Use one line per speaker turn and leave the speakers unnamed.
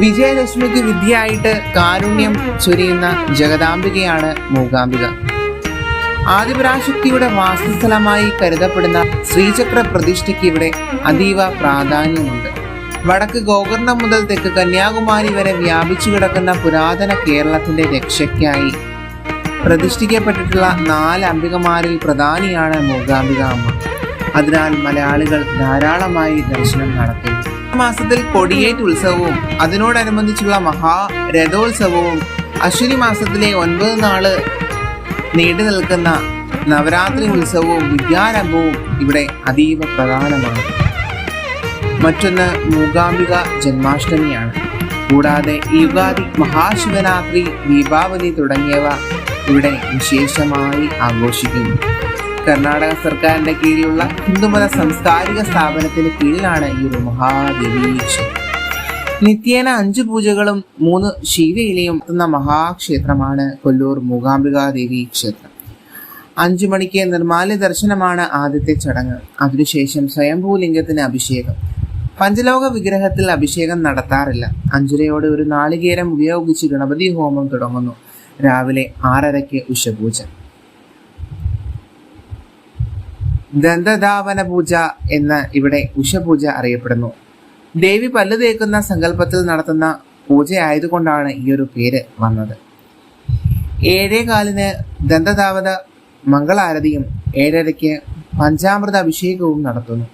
വിജയലക്ഷ്മിക്ക് വിദ്യയായിട്ട് കാരുണ്യം ചൊരിയുന്ന ജഗദാംബികയാണ് മൂകാംബിക. ആദിപരാശക്തിയുടെ വാസസ്ഥലമായി കരുതപ്പെടുന്ന ശ്രീചക്ര പ്രതിഷ്ഠയ്ക്ക് ഇവിടെ അതീവ പ്രാധാന്യമുണ്ട്. വടക്ക് ഗോകർണം മുതൽ തെക്ക് കന്യാകുമാരി വരെ വ്യാപിച്ചു കിടക്കുന്ന പുരാതന കേരളത്തിന്റെ രക്ഷയ്ക്കായി പ്രതിഷ്ഠിക്കപ്പെട്ടിട്ടുള്ള 4 അംബികമാരിൽ പ്രധാനിയാണ് മൂകാംബിക അമ്മ. അതിനാൽ മലയാളികൾ ധാരാളമായി ദർശനം നടത്തുന്നു. മാസത്തിൽ കൊടിയേറ്റ് ഉത്സവവും അതിനോടനുബന്ധിച്ചുള്ള മഹാരഥോത്സവവും അശ്വിനി മാസത്തിലെ 9 നാള് നീണ്ടു നിൽക്കുന്ന നവരാത്രി ഉത്സവവും വിദ്യാരംഭവും ഇവിടെ അതീവ പ്രധാനമാണ്. മറ്റൊന്ന് മൂകാംബിക ജന്മാഷ്ടമിയാണ്. കൂടാതെ യുഗാദി, മഹാശിവരാത്രി, ദീപാവലി തുടങ്ങിയവ ഇവിടെ വിശേഷമായി ആഘോഷിക്കുന്നു. കർണാടക സർക്കാരിന്റെ കീഴിലുള്ള ഹിന്ദുമത സാംസ്കാരിക സ്ഥാപനത്തിന് കീഴിലാണ് ഈ ഒരു മഹാദേവീ ക്ഷേത്രം. നിത്യേന 5 പൂജകളും 3 ശീവേലിയും എത്തുന്ന മഹാക്ഷേത്രമാണ് കൊല്ലൂർ മൂകാംബികാ ദേവി ക്ഷേത്രം. 5 മണിക്ക് നിർമ്മാല്യ ദർശനമാണ് ആദ്യത്തെ ചടങ്ങ്. അതിനുശേഷം സ്വയംഭൂലിംഗത്തിന് അഭിഷേകം. പഞ്ചലോക വിഗ്രഹത്തിൽ അഭിഷേകം നടത്താറില്ല. 5:30 ഒരു നാളികേരം ഉപയോഗിച്ച് ഗണപതി ഹോമം തുടങ്ങുന്നു. രാവിലെ 6:30 ഉഷപൂജ. ദന്തധാവന പൂജ എന്ന് ഇവിടെ ഉഷപൂജ അറിയപ്പെടുന്നു. ദേവി പല്ല് തേക്കുന്ന സങ്കല്പത്തിൽ നടത്തുന്ന പൂജയായതുകൊണ്ടാണ് ഈ ഒരു പേര് വന്നത്. 7:15 ദന്തധാവന മംഗളാരതിയും 7:30 പഞ്ചാമൃത അഭിഷേകവും നടത്തുന്നു.